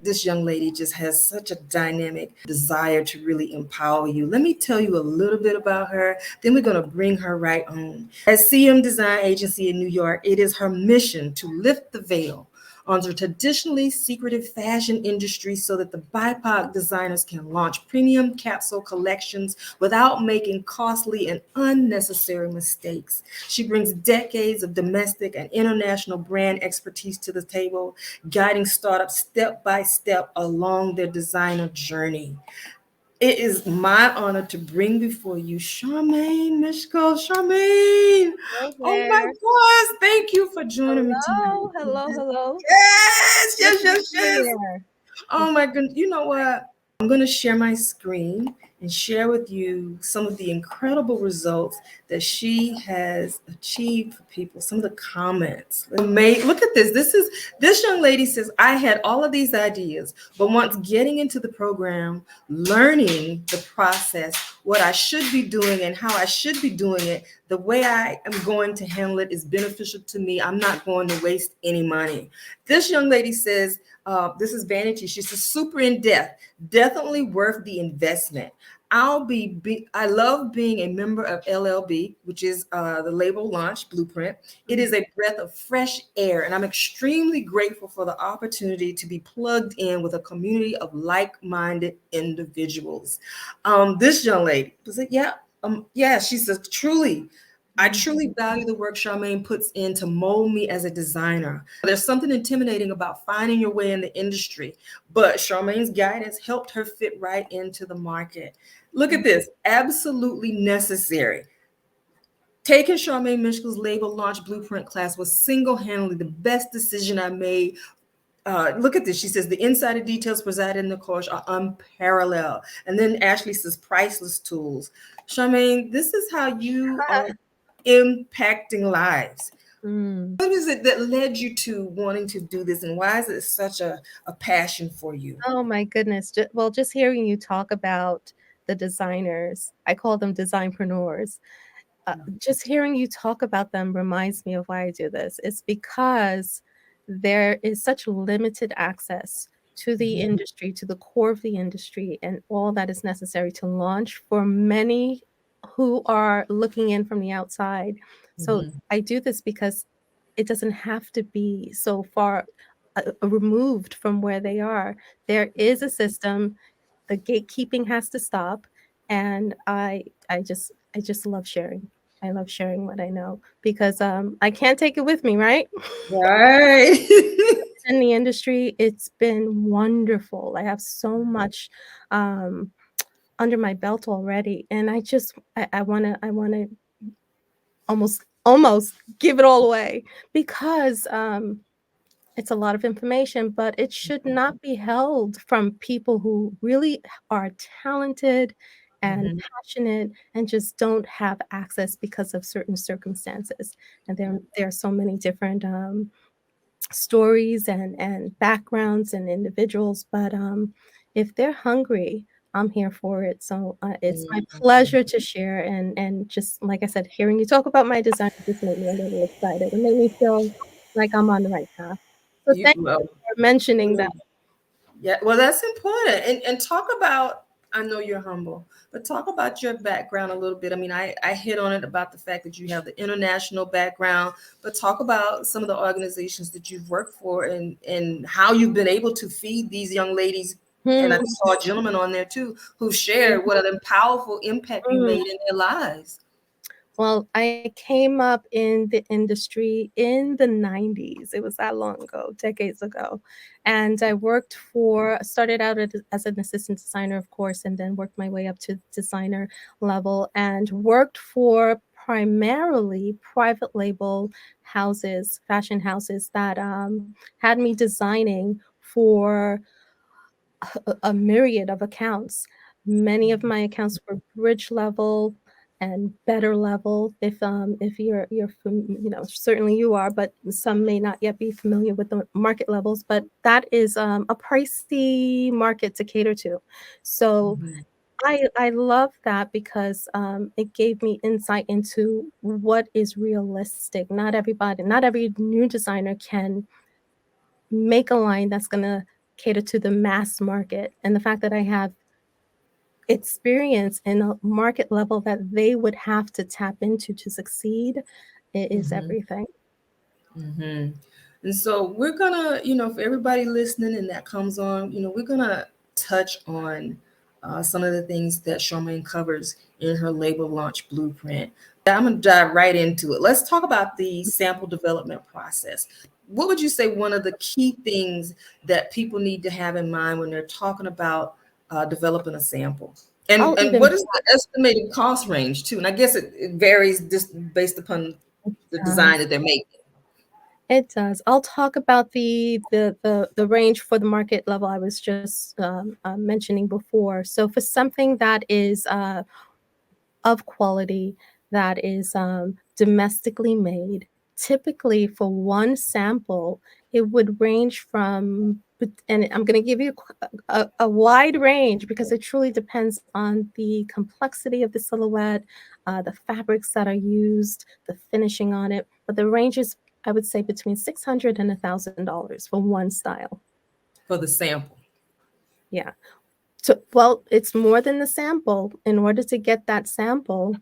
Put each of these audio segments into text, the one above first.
this young lady just has such a dynamic desire to really empower you. Let me tell you a little bit about her, then we're going to bring her right on. At CM Design Agency in New York, it is her mission to lift the veil on the traditionally secretive fashion industry so that the BIPOC designers can launch premium capsule collections without making costly and unnecessary mistakes. She brings decades of domestic and international brand expertise to the table, guiding startups step by step along their designer journey. It is my honor to bring before you Charmaine Mishko. Charmaine, Hey oh my there. gosh, thank you for joining me Hello, hello, tonight. hello. Yes, Good yes, to yes, be yes. here. Oh my goodness. You know what? I'm going to share my screen and share with you some of the incredible results that she has achieved for people. Some of the comments. Look at this. This young lady says, I had all of these ideas, but once getting into the program, learning the process, what I should be doing and how I should be doing it, the way I am going to handle it is beneficial to me. I'm not going to waste any money. This young lady says, this is Vanity. She says, super in depth, definitely worth the investment. I love being a member of LLB, which is the label launch blueprint. It is a breath of fresh air, and I'm extremely grateful for the opportunity to be plugged in with a community of like-minded individuals. This young lady was like, yeah, she says, truly, I truly value the work Charmaine puts in to mold me as a designer. There's something intimidating about finding your way in the industry, but Charmaine's guidance helped her fit right into the market. Look at this, absolutely necessary. Taking Charmaine Mishkel's label launch blueprint class was single-handedly the best decision I made. Look at this. She says the insider details presented in the course are unparalleled. And then Ashley says priceless tools. Charmaine, this is how you are impacting lives. Mm. What is it that led you to wanting to do this, and why is it such a passion for you? Oh my goodness. Well, just hearing you talk about the designers, I call them designpreneurs. Just hearing you talk about them reminds me of why I do this. It's because there is such limited access to the Mhm, industry, to the core of the industry, and all that is necessary to launch for many who are looking in from the outside. So mhm, I do this because it doesn't have to be so far removed from where they are. There is a system. The gatekeeping has to stop, and I just love sharing. I love sharing what I know because I can't take it with me, right? right. In the industry, it's been wonderful. I have so much um, under my belt already, and I wanna almost give it all away because it's a lot of information, but it should not be held from people who really are talented and Mhm, passionate and just don't have access because of certain circumstances. And there are so many different stories and backgrounds and individuals, but if they're hungry, I'm here for it. So it's my pleasure to share. And just like I said, hearing you talk about my design just made me a little excited. It made me feel like I'm on the right path. So you thank well, you for mentioning that. yeah, well, that's important. And talk about, I know you're humble, but talk about your background a little bit. I mean, I hit on it about the fact that you have the international background, but talk about some of the organizations that you've worked for and how you've been able to feed these young ladies. And I Hmm, saw a gentleman on there too who shared what a powerful impact you hmm. made in their lives. Well, I came up in the industry in the 90s. It was that long ago, decades ago. And I started out as an assistant designer, of course, and then worked my way up to designer level and worked for primarily private label houses, fashion houses that had me designing for a myriad of accounts. Many of my accounts were bridge level and better level. If certainly you are, but some may not yet be familiar with the market levels. But that is a pricey market to cater to. So Mhm, I love that because it gave me insight into what is realistic. Not every new designer can make a line that's gonna cater to the mass market. And the fact that I have experience in a market level that they would have to tap into to succeed, it is Mm-hmm. everything. Mm-hmm. And so we're gonna, for everybody listening and that comes on, we're gonna touch on some of the things that Charmaine covers in her label launch blueprint. I'm gonna dive right into it. Let's talk about the sample development process. What would you say one of the key things that people need to have in mind when they're talking about developing a sample? I'll And even what is the estimated cost range too? And I guess it varies just based upon the design that they're making. It does. I'll talk about the range for the market level I was just mentioning before. So for something that is of quality, that is domestically made, typically for one sample, it would range from, and I'm going to give you a wide range because it truly depends on the complexity of the silhouette, the fabrics that are used, the finishing on it. But the range is, I would say, between $600 and $1,000 for one style. For the sample. Yeah. So, well, it's more than the sample. In order to get that sample,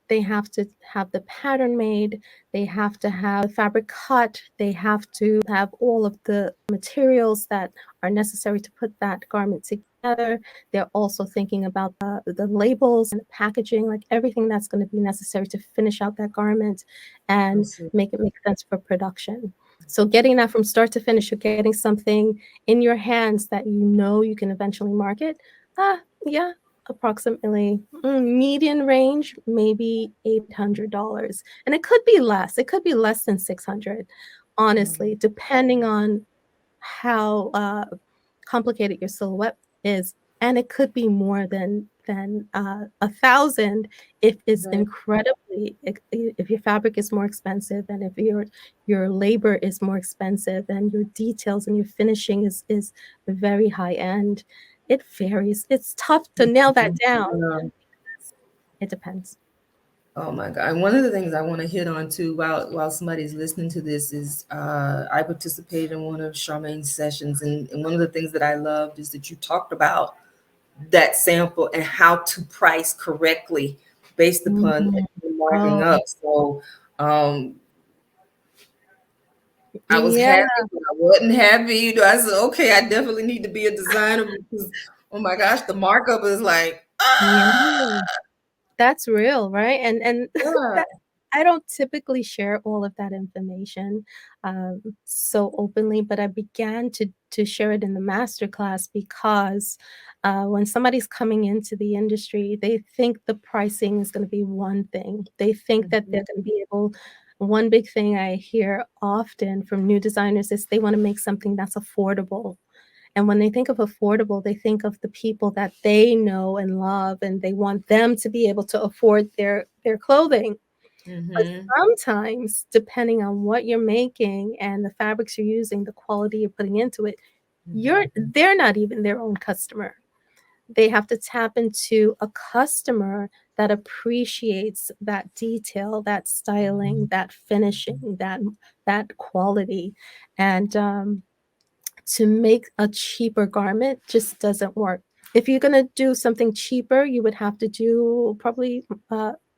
they have to have the pattern made, they have to have the fabric cut, they have to have all of the materials that are necessary to put that garment together. They're also thinking about the labels and the packaging, like everything that's going to be necessary to finish out that garment I and see. make it make sense for production. So getting that from start to finish, you're getting something in your hands that you know you can eventually market. Yeah, approximately median range, maybe $800. And it could be less. It could be less than 600, honestly, depending on how complicated your silhouette is. And it could be more than 1,000 if it's Right. incredibly if your fabric is more expensive and if your labor is more expensive and your details and your finishing is very high end. It varies. It's tough to nail that down. Yeah. It depends. Oh my God. And one of the things I want to hit on too while somebody's listening to this is I participated in one of Charmaine's sessions and one of the things that I loved is that you talked about that sample and how to price correctly based upon Mhm. marking Oh, up. So um I was yeah, happy, but I wasn't happy. I said, okay, I definitely need to be a designer because oh my gosh, the markup is like, yeah. That's real, right? And yeah. that I don't typically share all of that information so openly, but I began to share it in the master class because when somebody's coming into the industry, they think the pricing is going to be one thing. They think that they're Mhm. going to be able. One big thing I hear often from new designers is they want to make something that's affordable. And when they think of affordable, they think of the people that they know and love, and they want them to be able to afford their clothing. But Mhm. sometimes, depending on what you're making and the fabrics you're using, the quality you're putting into it, Mhm. they're not even their own customer. They have to tap into a customer that appreciates that detail, that styling, that finishing, that quality. And to make a cheaper garment just doesn't work. If you're gonna do something cheaper, you would have to do probably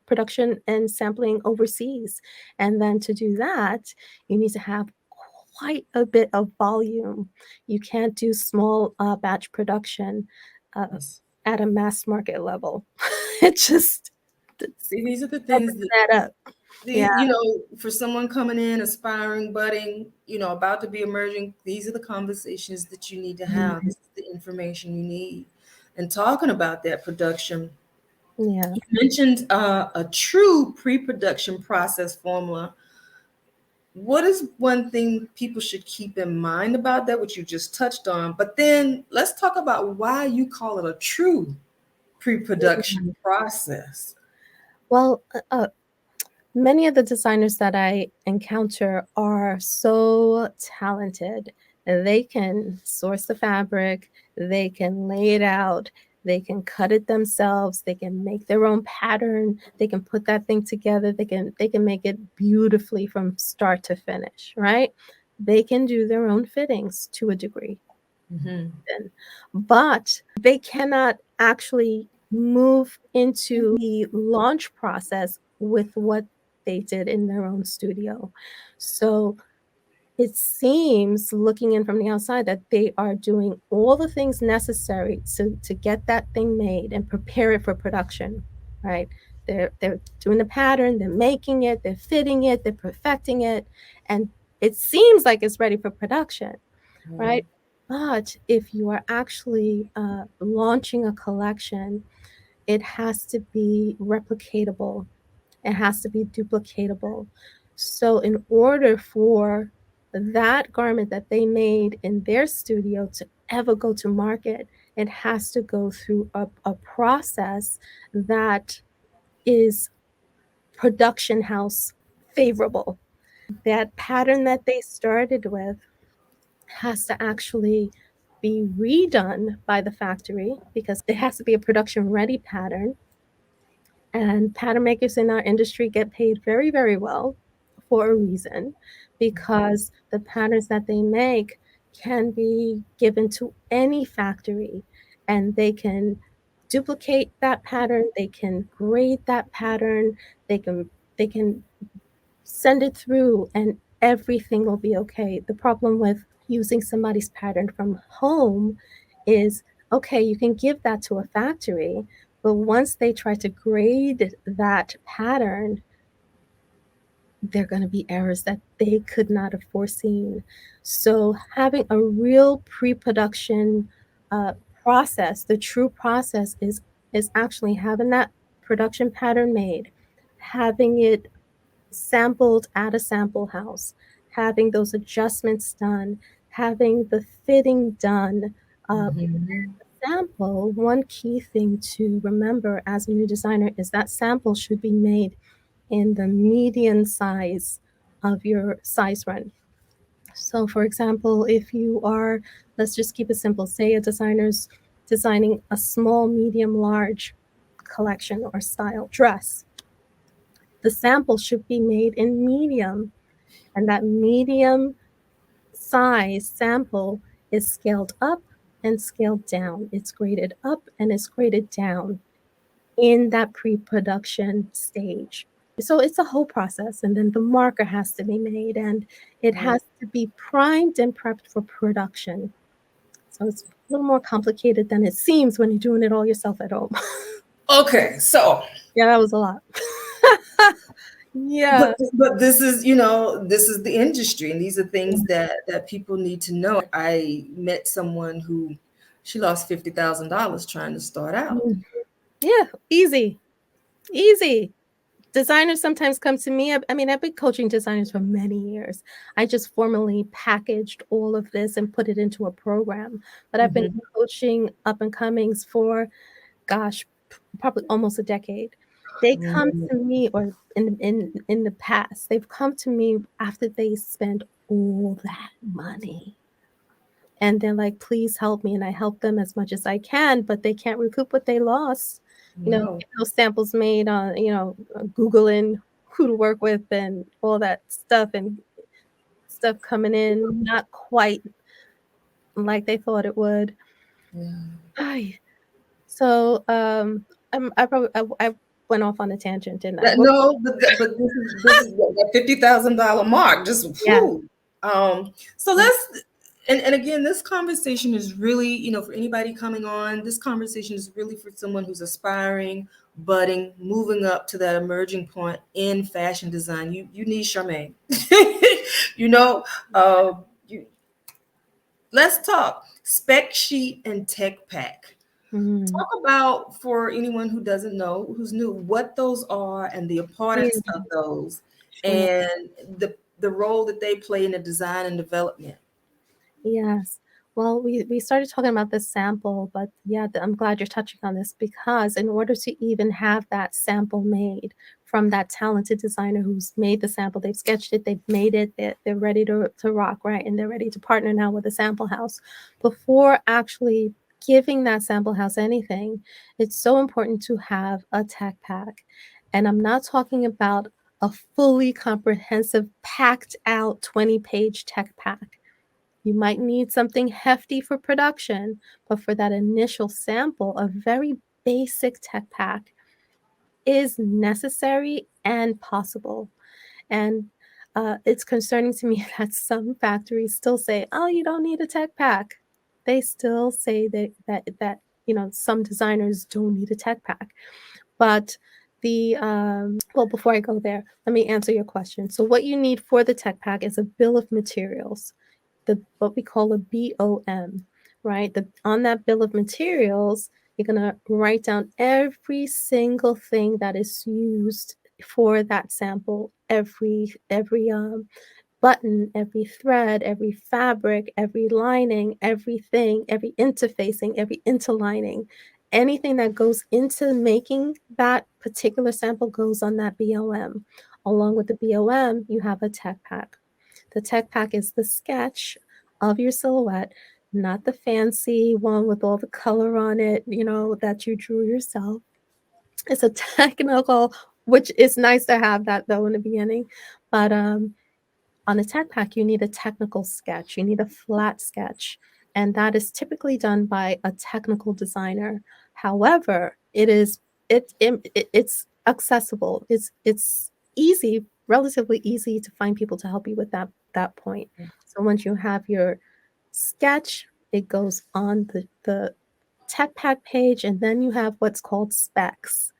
production and sampling overseas. And then to do that, you need to have quite a bit of volume. You can't do small batch production uh, Yes. at a mass market level. It just See, these are the things that doesn't add up. Yeah, for someone coming in, aspiring, budding, about to be emerging, these are the conversations that you need to have. mhm, This is the information you need. And talking about that production, yeah. you mentioned a true pre-production process formula. What is one thing people should keep in mind about that, which you just touched on? But then let's talk about why you call it a true pre-production Mhm. process. Well, many of the designers that I encounter are so talented. They can source the fabric, they can lay it out, they can cut it themselves, they can make their own pattern, they can put that thing together, they can make it beautifully from start to finish, right? They can do their own fittings to a degree. Mhm. but they cannot actually move into the launch process with what they did in their own studio. So it seems, looking in from the outside, that they are doing all the things necessary to get that thing made and prepare it for production, right? They're doing the pattern, they're making it, they're fitting it, they're perfecting it, and it seems like it's ready for production, right? But if you are actually launching a collection, it has to be replicatable, it has to be duplicatable. So, in order for that garment that they made in their studio to ever go to market, it has to go through a process that is production house favorable. That pattern that they started with has to actually be redone by the factory because it has to be a production ready pattern. And pattern makers in our industry get paid very, very well for a reason, because the patterns that they make can be given to any factory and they can duplicate that pattern, they can grade that pattern, they can send it through and everything will be okay. The problem with using somebody's pattern from home is, okay, you can give that to a factory, but once they try to grade that pattern, there are going to be errors that they could not have foreseen. So, having a real pre-production uh, process, the true process is actually having that production pattern made, having it sampled at a sample house, having those adjustments done, having the fitting done. Uh, Mhm. Sample, one key thing to remember as a new designer is that sample should be made in the median size of your size run. So, for example, if you are, let's just keep it simple, say a designer's designing a small, medium, large collection or style dress, the sample should be made in medium, and that medium size sample is scaled up and scaled down. It's graded up and it's graded down in that pre-production stage. So it's a whole process, and then the marker has to be made and it Right. has to be primed and prepped for production. So it's a little more complicated than it seems when you're doing it all yourself at home. Okay, so Yeah, that was a lot. Yeah. but this is, this is the industry, and these are things that people need to know. I met someone who she lost $50,000 trying to start out. Mm. Yeah, easy, easy. Designers sometimes come to me. I mean, I've been coaching designers for many years. I just formally packaged all of this and put it into a program. But I've been Mhm. coaching up and comings for, gosh, probably almost a decade. They come Mm, to me, or in the past, they've come to me after they spend all that money. And they're like, please help me. And I help them as much as I can, but they can't recoup what they lost. no. Get those samples made on, Googling who to work with and all that stuff, and stuff coming in not quite like they thought it would. Yeah. Ay. So, I probably I went off on a tangent, didn't I? That, no, but this is that $50,000 mark. Just Yeah, whew. So yeah. let's and again, this conversation is really, for anybody coming on. This conversation is really for someone who's aspiring, budding, moving up to that emerging point in fashion design. You need Charmaine. you know, uh, you, let's talk spec sheet and tech pack. Mm, Talk about, for anyone who doesn't know, who's new, what those are and the yeah, importance of those, sure. and the role that they play in the design and development. Yes. Well, we started talking about this sample, but yeah, I'm glad you're touching on this, because in order to even have that sample made from that talented designer who's made the sample, they've sketched it, they've made it, they're ready to rock, right? And they're ready to partner now with a sample house. Before actually giving that sample house anything, it's so important to have a tech pack. And I'm not talking about a fully comprehensive, packed out 20-page tech pack. You might need something hefty for production, but for that initial sample, a very basic tech pack is necessary and possible. And it's concerning to me that some factories still say, "Oh, you don't need a tech pack." They still say that some designers don't need a tech pack. But well, before I go there, let me answer your question. So what you need for the tech pack is a bill of materials, the what we call a BOM, right? On that bill of materials, you're gonna write down every single thing that is used for that sample, every button, every thread, every fabric, every lining, everything, every interfacing, every interlining. Anything that goes into making that particular sample goes on that BOM. Along with the BOM, you have a tech pack. The tech pack is the sketch of your silhouette, not the fancy one with all the color on it, that you drew yourself. It's a technical, which is nice to have that though in the beginning. But on a tech pack, you need a technical sketch, you need a flat sketch, and that is typically done by a technical designer. However, it's accessible. It's easy, relatively easy to find people to help you with that point. So once you have your sketch, it goes on the tech pack page, and then you have what's called specs,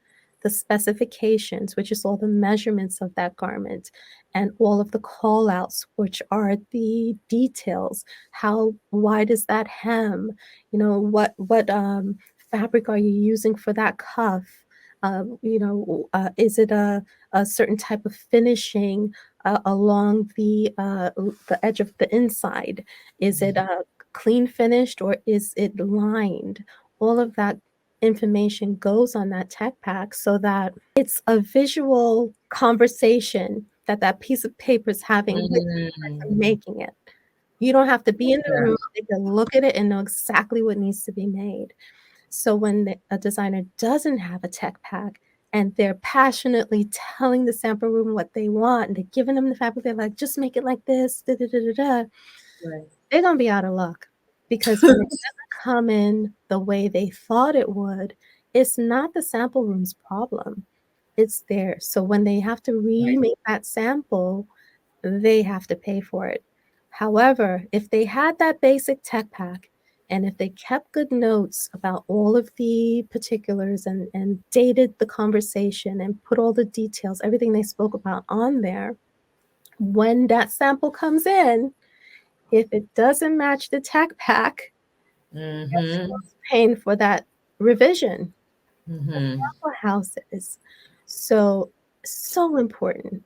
the specifications, which is all the measurements of that garment, and all of the call outs, which are the details. How wide is that hem? What fabric are you using for that cuff? Is it a certain type of finishing along the edge of the inside? Is it clean finished or is it lined? All of that information goes on that tech pack so that it's a visual conversation that that piece of paper is having with the person Mm, making it. You don't have to be in the yeah, room, they can look at it and know exactly what needs to be made. So when a designer doesn't have a tech pack and they're passionately telling the sample room what they want and they're giving them the fabric, they're like, just make it like this, da da da da da, right. they're gonna be out of luck because when it doesn't come in the way they thought it would, it's not the sample room's problem. It's theirs. So when they have to Right. remake that sample, they have to pay for it. However, if they had that basic tech pack and if they kept good notes about all of the particulars and dated the conversation and put all the details, everything they spoke about on there, when that sample comes in, if it doesn't match the tech pack, guess Mm-hmm. who's paying for that revision? The Mm-hmm. sample houses. So important.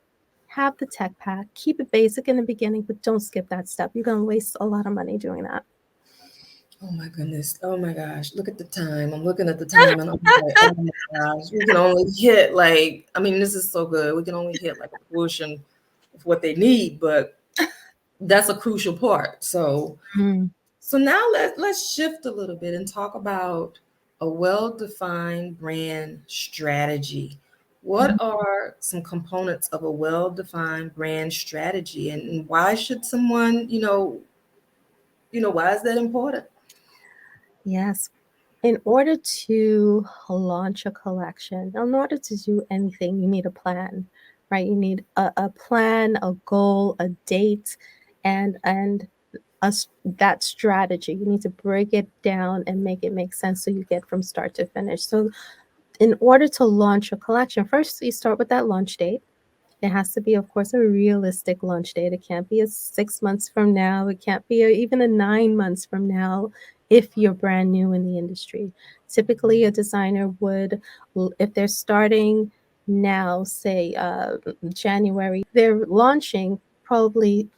Have the tech pack, keep it basic in the beginning, but don't skip that step. You're gonna waste a lot of money doing that. Oh my goodness. Oh my gosh. Look at the time. I'm looking at the time and I'm like, oh my gosh. We can only hit like, I mean, this is so good. We can only hit like a portion of what they need, but that's a crucial part. Mm, So now let's shift a little bit and talk about a well-defined brand strategy. What mhm. are some components of a well-defined brand strategy and why should someone, why is that important? Yes. In order to launch a collection, in order to do anything, you need a plan, right? You need a plan, a goal, a date, and that strategy. You need to break it down and make it make sense so you get from start to finish. So in order to launch a collection, first you start with that launch date. It has to be, of course, a realistic launch date. It can't be a 6 months from now. It can't be even a 9 months from now if you're brand new in the industry. Typically, a designer would, if they're starting now, say January, they're launching probably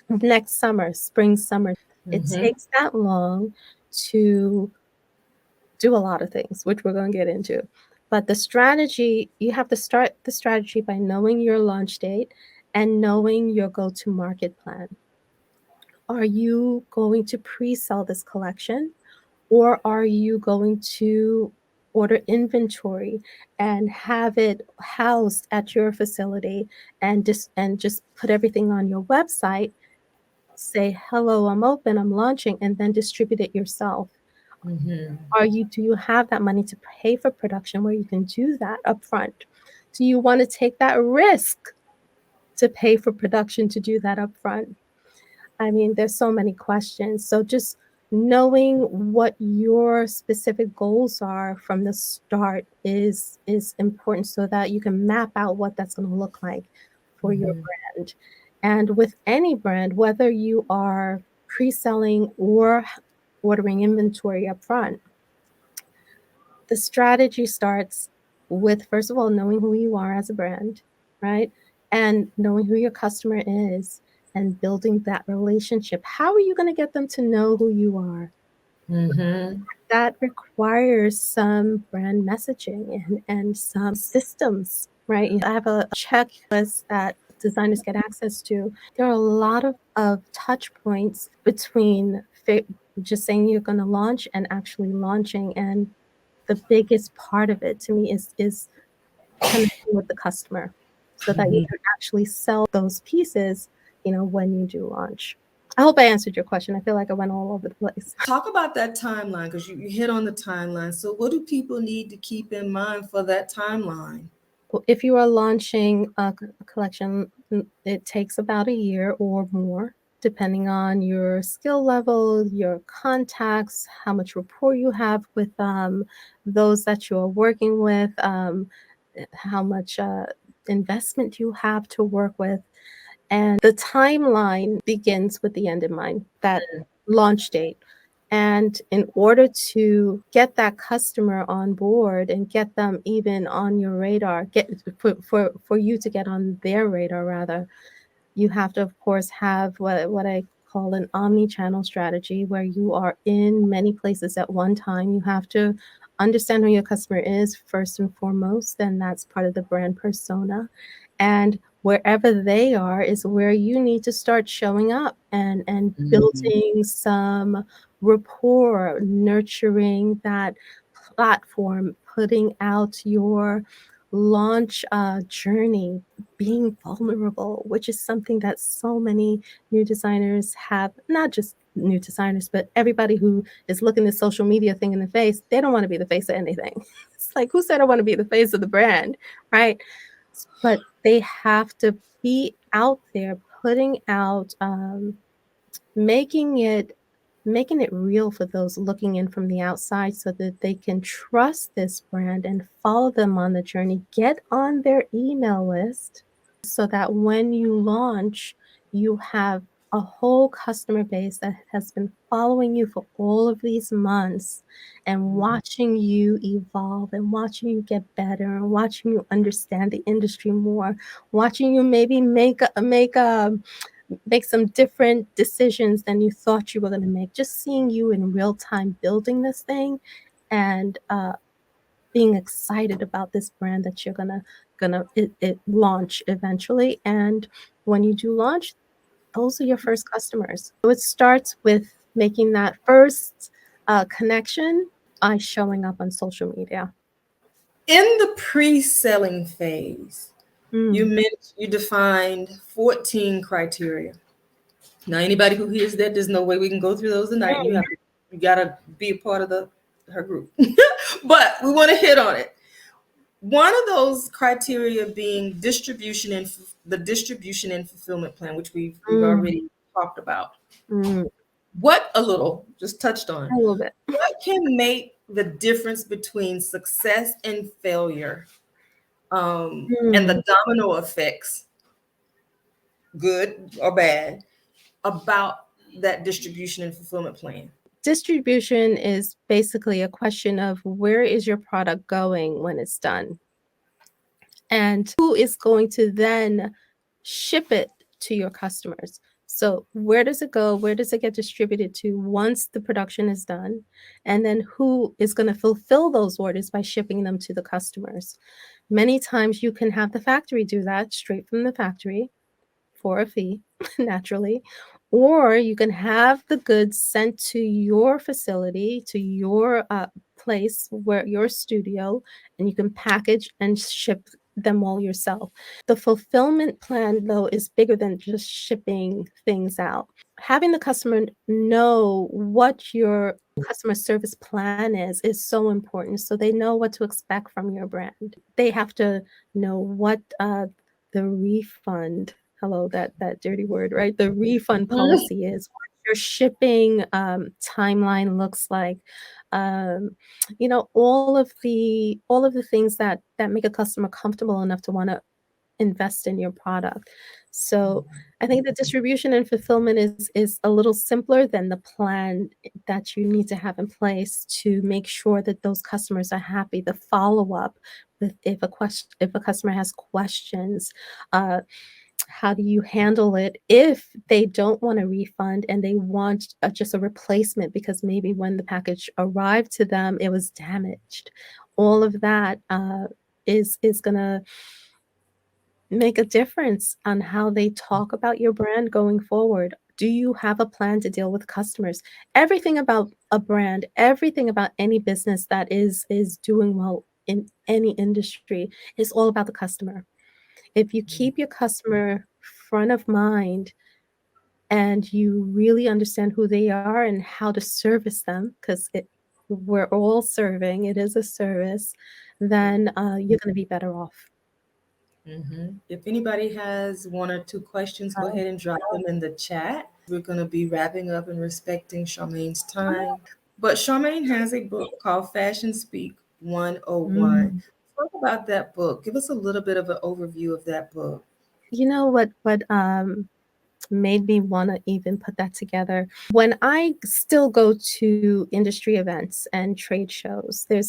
next summer, spring, summer. It Mm-hmm. takes that long to do a lot of things, which we're going to get into. But the strategy, you have to start the strategy by knowing your launch date and knowing your go to market plan. Are you going to pre sell this collection or are you going to order inventory and have it housed at your facility and just put everything on your website say, hello, I'm open, I'm launching, and then distribute it yourself? Mhm. Do you have that money to pay for production where you can do that upfront? Do you want to take that risk to pay for production to do that upfront? I mean, there's so many questions. So just knowing what your specific goals are from the start is important so that you can map out what that's going to look like for your Mhm. brand. And with any brand, whether you are pre-selling or ordering inventory upfront, the strategy starts with, first of all, knowing who you are as a brand, right? And knowing who your customer is and building that relationship. How are you going to get them to know who you are? Mhm. That requires some brand messaging and some systems, right? I have a checklist that designers get access to. There are a lot of touch points between just saying you're going to launch and actually launching. And the biggest part of it to me is connecting with the customer so that you Mhm. can actually sell those pieces, when you do launch. I hope I answered your question. I feel like I went all over the place. Talk about that timeline because you hit on the timeline. So, what do people need to keep in mind for that timeline? If you are launching a collection, it takes about a year or more, depending on your skill level, your contacts, how much rapport you have with those that you're working with, how much investment you have to work with. And the timeline begins with the end in mind, that launch date. And in order to get that customer on board and get them even on your radar, get for you to get on their radar rather, you have to, of course, have what I call an omni-channel strategy where you are in many places at one time. You have to understand who your customer is first and foremost, and that's part of the brand persona. And wherever they are is where you need to start showing up and Mhm. building some rapport, nurturing that platform, putting out your launch journey, being vulnerable, which is something that so many new designers have, not just new designers, but everybody who is looking this social media thing in the face, they don't want to be the face of anything. It's like, who said I want to be the face of the brand, right? But they have to be out there putting out making it making it real for those looking in from the outside so that they can trust this brand and follow them on the journey, get on their email list so that when you launch, you have a whole customer base that has been following you for all of these months and watching you evolve and watching you get better and watching you understand the industry more, watching you maybe make some different decisions than you thought you were going to make. Just seeing you in real time building this thing and being excited about this brand that you're gonna launch eventually. And when you do launch, those are your first customers. So it starts with making that first connection by showing up on social media. In the pre-selling phase, Mm, you defined 14 criteria. Now, anybody who hears that, there's no way we can go through those tonight, and mm, you gotta be a part of the her group. But we want to hit on it. One of those criteria being the distribution and fulfillment plan, which we've mm, already talked about. mm. What a little just touched on. A little bit. What can make the difference between success and failure, and Mm. the domino effects, good or bad, about that distribution and fulfillment plan? Distribution is basically a question of where is your product going when it's done? And who is going to then ship it to your customers? So, where does it go? Where does it get distributed to once the production is done? And then who is going to fulfill those orders by shipping them to the customers? Many times you can have the factory do that straight from the factory for a fee, naturally. Or you can have the goods sent to your facility, to your place, where your studio, and you can package and ship them all yourself. The fulfillment plan, though, is bigger than just shipping things out. Having the customer know what your customer service plan is so important, so they know what to expect from your brand. They have to know what, the refund hello, that dirty word, right? The refund policy is, what your shipping, timeline looks like, um, all of the things that make a customer comfortable enough to wanna invest in your product. So, I think the distribution and fulfillment is a little simpler than the plan that you need to have in place to make sure that those customers are happy. The follow-up with if a customer has questions, uh, how do you handle it if they don't want a refund and they want just a replacement because maybe when the package arrived to them, it was damaged. All of that is going to make a difference on how they talk about your brand going forward. Do you have a plan to deal with customers? Everything about a brand, everything about any business that is doing well in any industry is all about the customer. If you keep your customer front of mind and you really understand who they are and how to service them, because we're all serving, it is a service, then you're going to be better off. If anybody has one or two questions, go ahead and drop them in the chat. We're going to be wrapping up and respecting Charmaine's time. But Charmaine has a book called Fashion Speak 101. Mm. Talk about that book. Give us a little bit of an overview of that book. You know what made me want to even put that together? When I still go to industry events and trade shows, there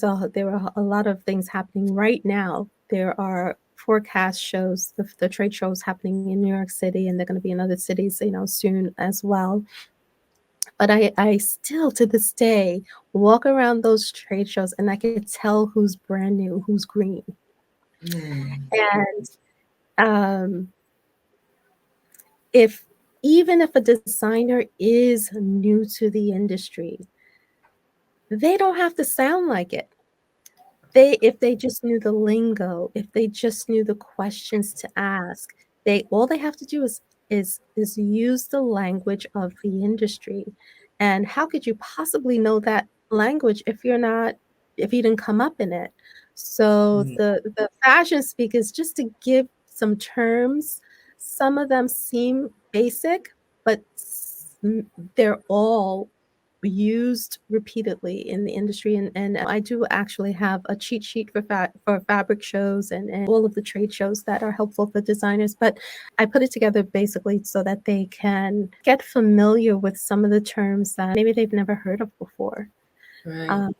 are a lot of things happening right now. There are forecast shows, the trade shows happening in New York City, and they're going to be in other cities, soon as well. But I still to this day walk around those trade shows and I can tell who's brand new, who's green. Mm. And um, if even if a designer is new to the industry, they don't have to sound like it. If they just knew the lingo, if they just knew the questions to ask, they all they have to do is use the language of the industry. And how could you possibly know that language if you didn't come up in it? So Mm. the fashion speak is just to give some terms. Some of them seem basic, but they're all used repeatedly in the industry, and I do actually have a cheat sheet for fabric shows and all of the trade shows that are helpful for designers, but I put it together basically so that they can get familiar with some of the terms that maybe they've never heard of before. Right. Um,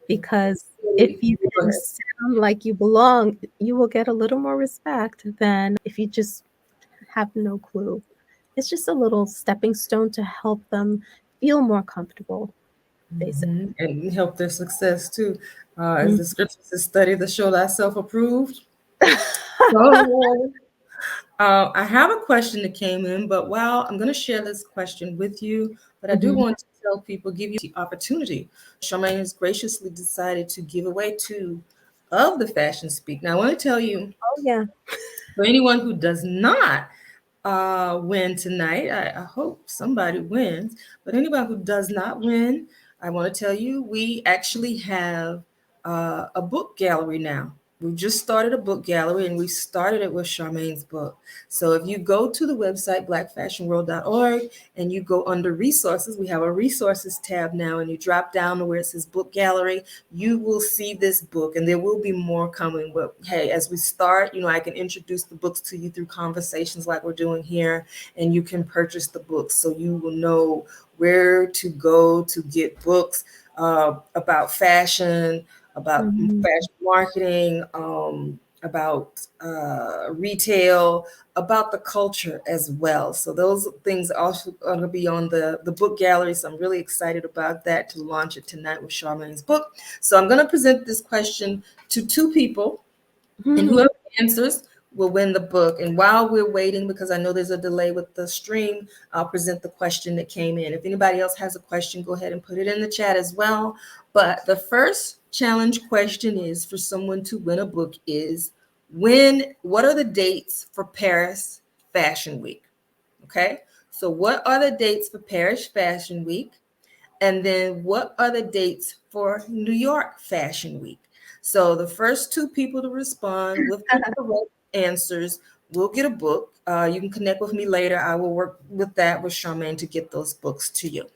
because if you Go can ahead. sound like you belong, you will get a little more respect than if you just have no clue. It's just a little stepping stone to help them feel more comfortable, basically. And help their success too. As Mm. the scriptures says, study to show thyself approved. So, I have a question that came in, but while I'm going to share this question with you, but I do Mhm. want to tell people, give you the opportunity. Charmaine has graciously decided to give away two of the Fashion Speak. Now, I want to tell you, Oh, yeah. for anyone who does not win tonight, I hope somebody wins, but anybody who does not win, I want to tell you, we actually have a book gallery now. We've just started a book gallery and we started it with Charmaine's book. So if you go to the website blackfashionworld.org and you go under resources, we have a resources tab now, and you drop down to where it says book gallery, you will see this book, and there will be more coming. But hey, as we start, I can introduce the books to you through conversations like we're doing here, and you can purchase the books so you will know where to go to get books about fashion, about Mhm. fashion marketing, about retail, about the culture as well. So those things are also going to be on the book gallery. So I'm really excited about that, to launch it tonight with Charmaine's book. So I'm going to present this question to two people, and Mhm. whoever answers will win the book. And while we're waiting, because I know there's a delay with the stream, I'll present the question that came in. If anybody else has a question, go ahead and put it in the chat as well. But the first challenge question is for someone to win a book is, What are the dates for Paris Fashion Week? Okay. So what are the dates for Paris Fashion Week? And then what are the dates for New York Fashion Week? So the first two people to respond with the correct answers will get a book. You can connect with me later. I will work with that with Charmaine to get those books to you.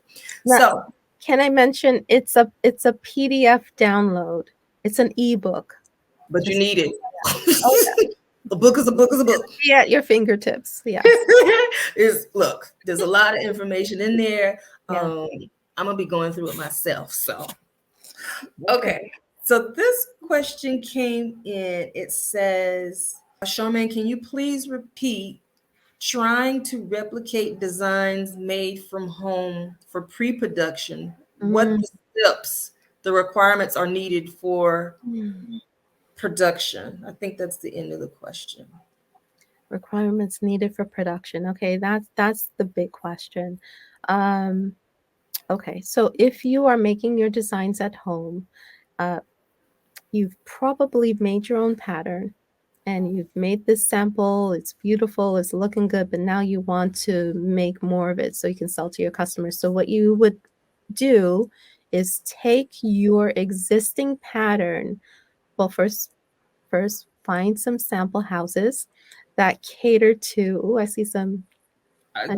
Now, So, can I mention it's a PDF download. It's an ebook. but you Just need it. oh A book is a book is a book. yeah, at your fingertips. Yes. Look, there's a lot of information in there. Yeah. I'm gonna be going through it myself. So Okay. okay. So this question came in. It says, Charmaine, can you please repeat trying to replicate designs made from home for pre-production? What Mm. the steps, the requirements are needed for Mm. production? I think that's the end of the question. Requirements needed for production. Okay, that's the big question. Um, okay, so if you are making your designs at home, uh, you've probably made your own pattern and you've made this sample. It's beautiful, it's looking good, but now you want to make more of it so you can sell to your customers. So what you would do is take your existing pattern. Well, first find some sample houses that cater to. Oh, I, I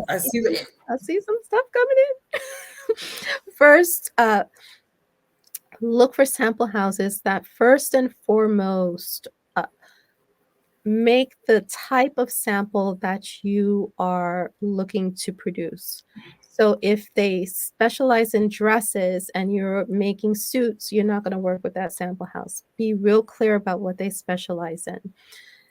I see see that. I see some stuff coming in. First, look for sample houses that first and foremost uh, make the type of sample that you are looking to produce. So if they specialize in dresses and you're making suits, you're not going to work with that sample house. Be real clear about what they specialize in.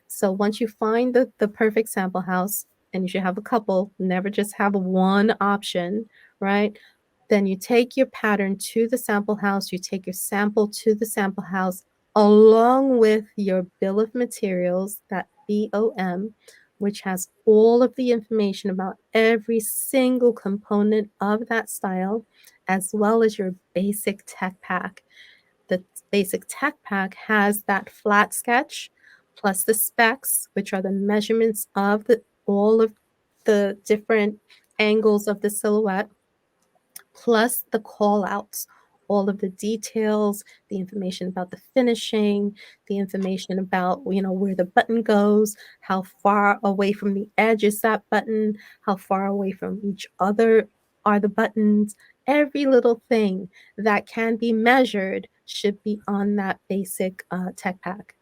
So once you find the perfect sample house, and you should have a couple, never just have one option, right? Then you take your pattern to the sample house, you take your sample to the sample house, along with your bill of materials, that BOM, which has all of the information about every single component of that style, as well as your basic tech pack. The basic tech pack has that flat sketch plus the specs, which are the measurements of all of the different angles of the silhouette, plus the call outs, all of the details, the information about the finishing, the information about, where the button goes, how far away from the edge is that button, how far away from each other are the buttons. Every little thing that can be measured should be on that basic tech pack.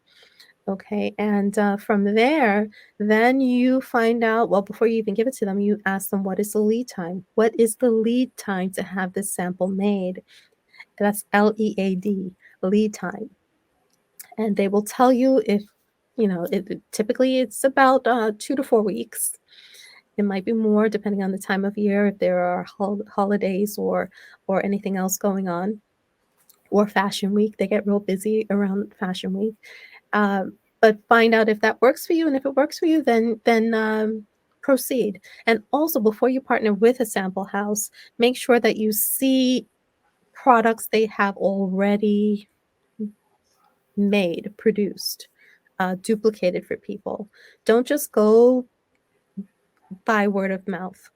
Okay, and from there, then you find out, well, before you even give it to them, you ask them, what is the lead time? What is the lead time to have this sample made? That's LEAD, lead time. And they will tell you if, typically it's about 2 to 4 weeks. It might be more depending on the time of year, if there are holidays or anything else going on, or fashion week. They get real busy around fashion week. Um, but find out if that works for you, and if it works for you, then proceed. And also, before you partner with a sample house, make sure that you see products they have already made, produced, duplicated for people. Don't just go by word of mouth.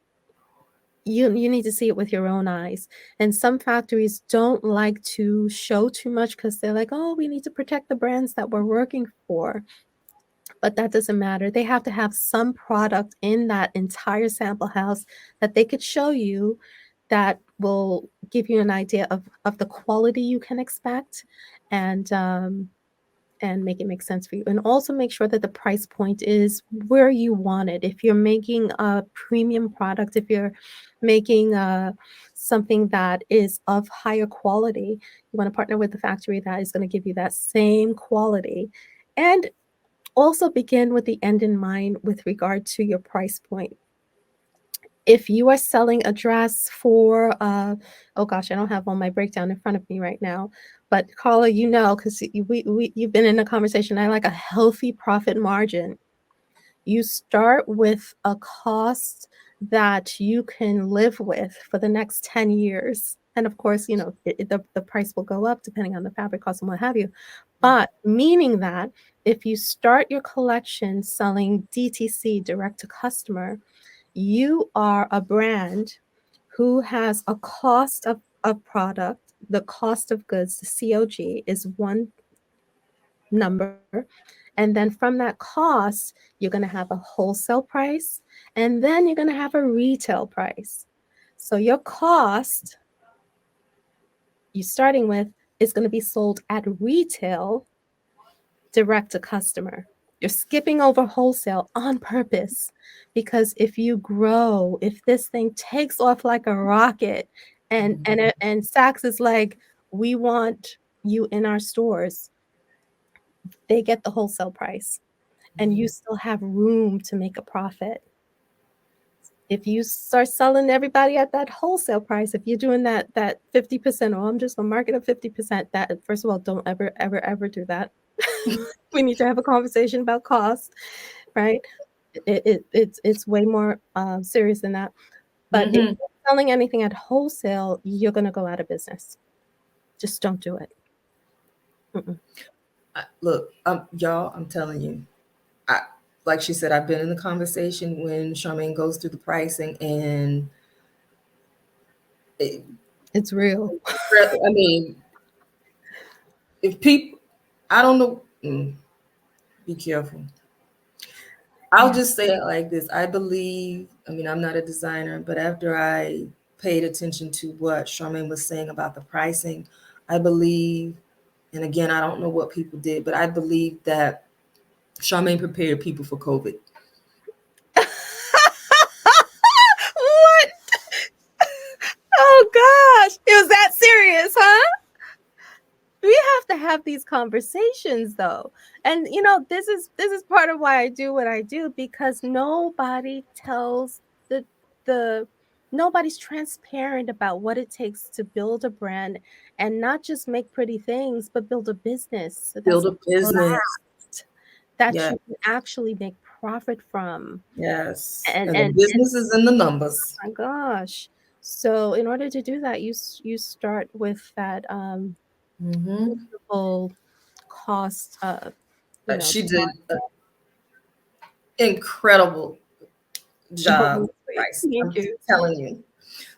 You need to see it with your own eyes. And some factories don't like to show too much because they're like, oh, we need to protect the brands that we're working for. But that doesn't matter. They have to have some product in that entire sample house that they could show you, that will give you an idea of the quality you can expect, and make it make sense for you. And also make sure that the price point is where you want it. If you're making a premium product, if you're making something that is of higher quality, you want to partner with the factory that is going to give you that same quality. And also begin with the end in mind with regard to your price point. If you are selling a dress for, oh gosh, I don't have all my breakdown in front of me right now, but Carla, because you've been in a conversation, I like a healthy profit margin. You start with a cost that you can live with for the next 10 years. And of course, the price will go up depending on the fabric cost and what have you. But meaning that if you start your collection selling DTC, direct to customer, you are a brand who has a cost of product, the cost of goods, the COG is one number. And then from that cost, you're going to have a wholesale price, and then you're going to have a retail price. So your cost you're starting with is going to be sold at retail, direct to customer. You're skipping over wholesale on purpose because if this thing takes off like a rocket, and Saks is like, we want you in our stores, they get the wholesale price, and you still have room to make a profit. If you start selling everybody at that wholesale price, if you're doing that 50%, oh, I'm just gonna market at 50%, that first of all, don't ever do that. We need to have a conversation about cost, right? It's way more serious than that. But if Mm-hmm. you're selling anything at wholesale, you're gonna go out of business. Just don't do it. Mm-mm. Look, y'all, I'm telling you, I, like she said, I've been in the conversation when Charmaine goes through the pricing, and it, It's real. I mean, if people, I don't know, be careful. I'll Yeah. just say it like this. I believe, I mean, I'm not a designer, but after I paid attention to what Charmaine was saying about the pricing, I believe, and again, I don't know what people did, but I believe that Charmaine prepared people for COVID. What? Oh gosh, it was that serious, huh? We have to have these conversations though. And this is part of why I do what I do, because nobody tells the nobody's transparent about what it takes to build a brand, and not just make pretty things, but build a business that's Build a gonna business. last, that Yeah, you can actually make profit from. yes. And And the and business is in the numbers. my gosh. So in order to do that, you start with that Hmm. reasonable cost, She start. did an incredible Oh, job with sweet. price. Thank I'm you. telling you.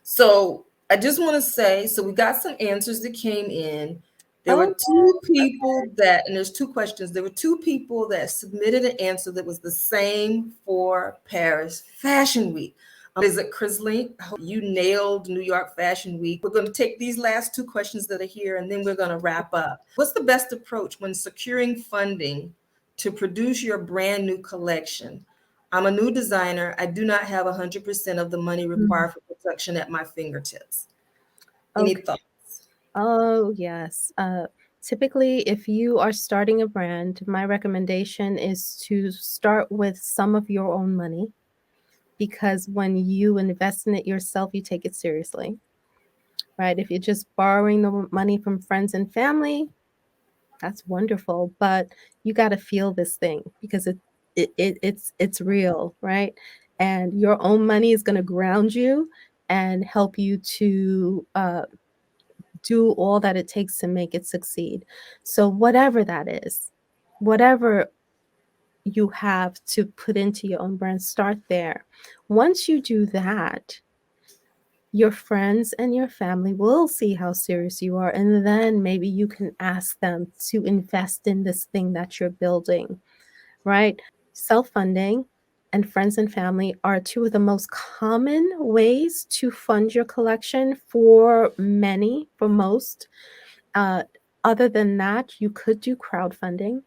So I just want to say, so we got some answers that came in. There were Oh, two people that, and there's two questions. There were two people that submitted an answer that was the same for Paris Fashion Week. Is it Chrisley? You nailed New York Fashion Week. We're going to take these last two questions that are here, and then we're going to wrap up. What's the best approach when securing funding to produce your brand new collection? I'm a new designer. I do not have 100% of the money mm, required for production at my fingertips. Any okay. thoughts? Oh, yes. Typically, if you are starting a brand, my recommendation is to start with some of your own money, because when you invest in it yourself, you take it seriously, right? If you're just borrowing the money from friends and family, that's wonderful, but you got to feel this thing, because it's real, right? And your own money is going to ground you and help you to do all that it takes to make it succeed. So whatever that is, whatever you have to put into your own brand, start there. Once you do that, your friends and your family will see how serious you are, and then maybe you can ask them to invest in this thing that you're building, right? Self-funding and friends and family are two of the most common ways to fund your collection for many, for most. uh, Other than that, you could do crowdfunding.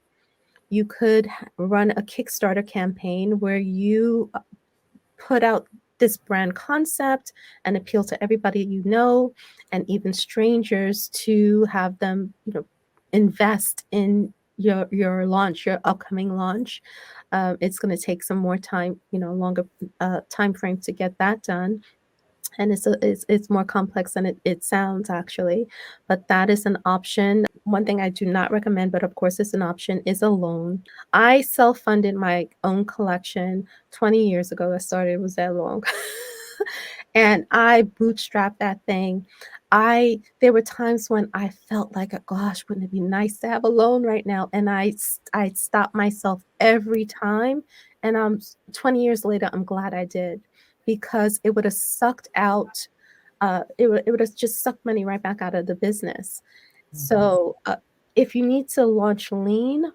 You could run a Kickstarter campaign where you put out this brand concept and appeal to everybody you know, and even strangers, to have them, invest in your launch, your upcoming launch. It's going to take some more time, longer time frame to get that done, and it's more complex than it sounds, actually. But that is an option. One thing I do not recommend, but of course it's an option, is a loan. I self-funded my own collection 20 years ago. I started, it was that long. And I bootstrapped that thing. There were times when I felt like, gosh, wouldn't it be nice to have a loan right now? And I stopped myself every time. And 20 years later, I'm glad I did, because it would have sucked out, it would have just sucked money right back out of the business. So if you need to launch lean,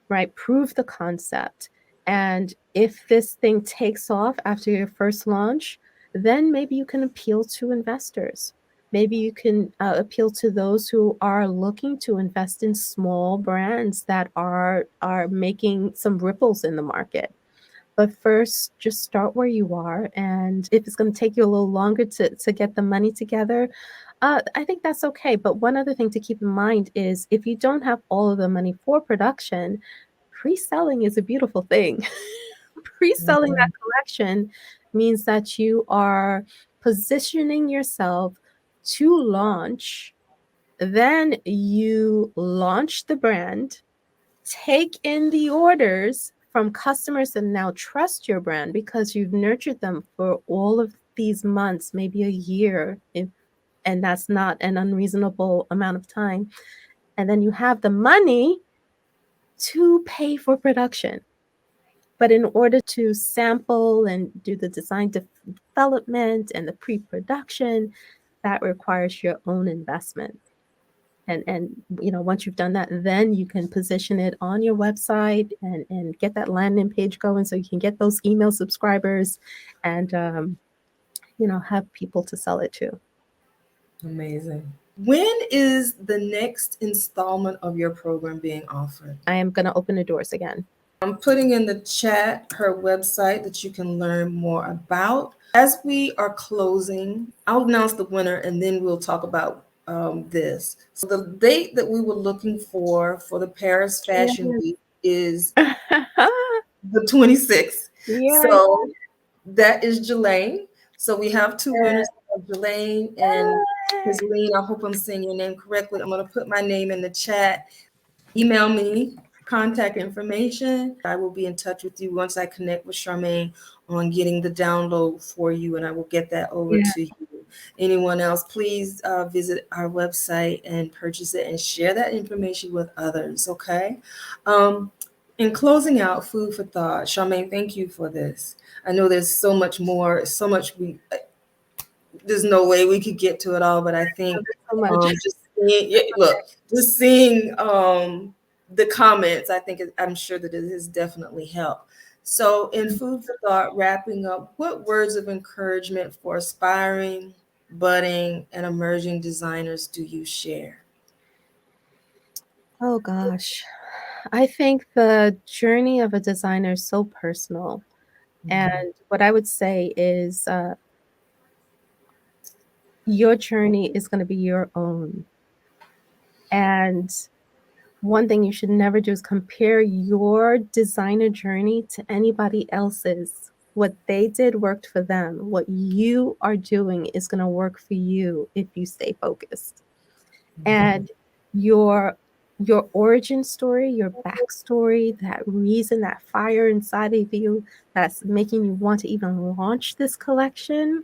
right? Prove the concept. And if this thing takes off after your first launch, then maybe you can appeal to investors. Maybe you can appeal to those who are looking to invest in small brands that are making some ripples in the market. But first, just start where you are. And if it's going to take you a little longer to get the money together, I think that's okay. But one other thing to keep in mind is if you don't have all of the money for production, pre-selling is a beautiful thing. Pre-selling that collection means that you are positioning yourself to launch. Then you launch the brand, take in the orders from customers that now trust your brand because you've nurtured them for all of these months, maybe a year, and that's not an unreasonable amount of time. And then you have the money to pay for production. But in order to sample and do the design development and the pre-production, that requires your own investment. And once you've done that, then you can position it on your website and get that landing page going so you can get those email subscribers and have people to sell it to. Amazing. When is the next installment of your program being offered? I am going to open the doors again. I'm putting in the chat her website that you can learn more about. As we are closing, I'll announce the winner and then we'll talk about this. So the date that we were looking for the Paris Fashion Week is the 26th. Yeah. So that is Jelaine. So we have two winners, Jelaine and Chrisline. I hope I'm saying your name correctly. I'm going to put my name in the chat. Email me contact information. I will be in touch with you once I connect with Charmaine on getting the download for you, and I will get that over to you. Anyone else, please visit our website and purchase it and share that information with others, okay? In closing out, food for thought. Charmaine, thank you for this. I know there's so much more, there's no way we could get to it all, but I think just seeing the comments, I'm sure that it has definitely helped. So in food for thought, wrapping up, what words of encouragement for aspiring, budding, and emerging designers do you share? Oh gosh. I think the journey of a designer is so personal. And what I would say is your journey is going to be your own. And one thing you should never do is compare your designer journey to anybody else's. What they did worked for them. What you are doing is going to work for you if you stay focused. And your origin story, your backstory, that reason, that fire inside of you that's making you want to even launch this collection,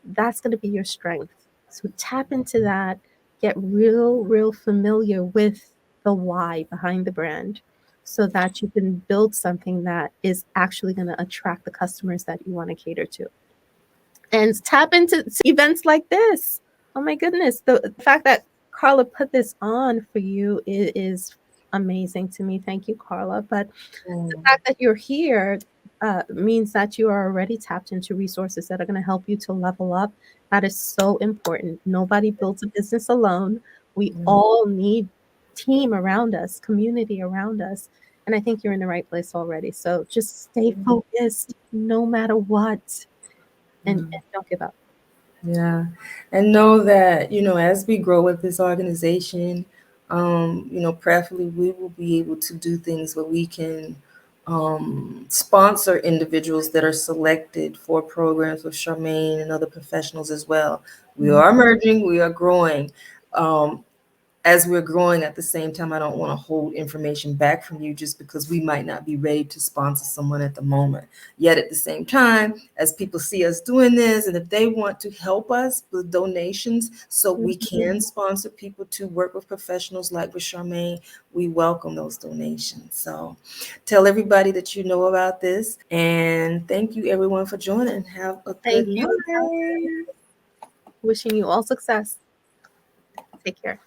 that's going to be your strength. So tap into that, get real familiar with the why behind the brand so that you can build something that is actually going to attract the customers that you want to cater to. And tap into events like this. Oh my goodness. The fact that Carla put this on for you is amazing to me. Thank you, Carla. But the fact that you're here means that you are already tapped into resources that are going to help you to level up. That is so important. Nobody builds a business alone. We all need team around us, community around us. And I think you're in the right place already. So just stay focused no matter what. And don't give up. Yeah. And know that, as we grow with this organization, prayerfully, we will be able to do things where we can sponsor individuals that are selected for programs with Charmaine and other professionals as well. We are emerging, we are growing. as we're growing at the same time, I don't want to hold information back from you just because we might not be ready to sponsor someone at the moment. Yet at the same time, as people see us doing this, and if they want to help us with donations so we can sponsor people to work with professionals like with Charmaine, we welcome those donations. So tell everybody that you know about this. And thank you everyone for joining. Have a Thank good you. night. Wishing you all success. Take care.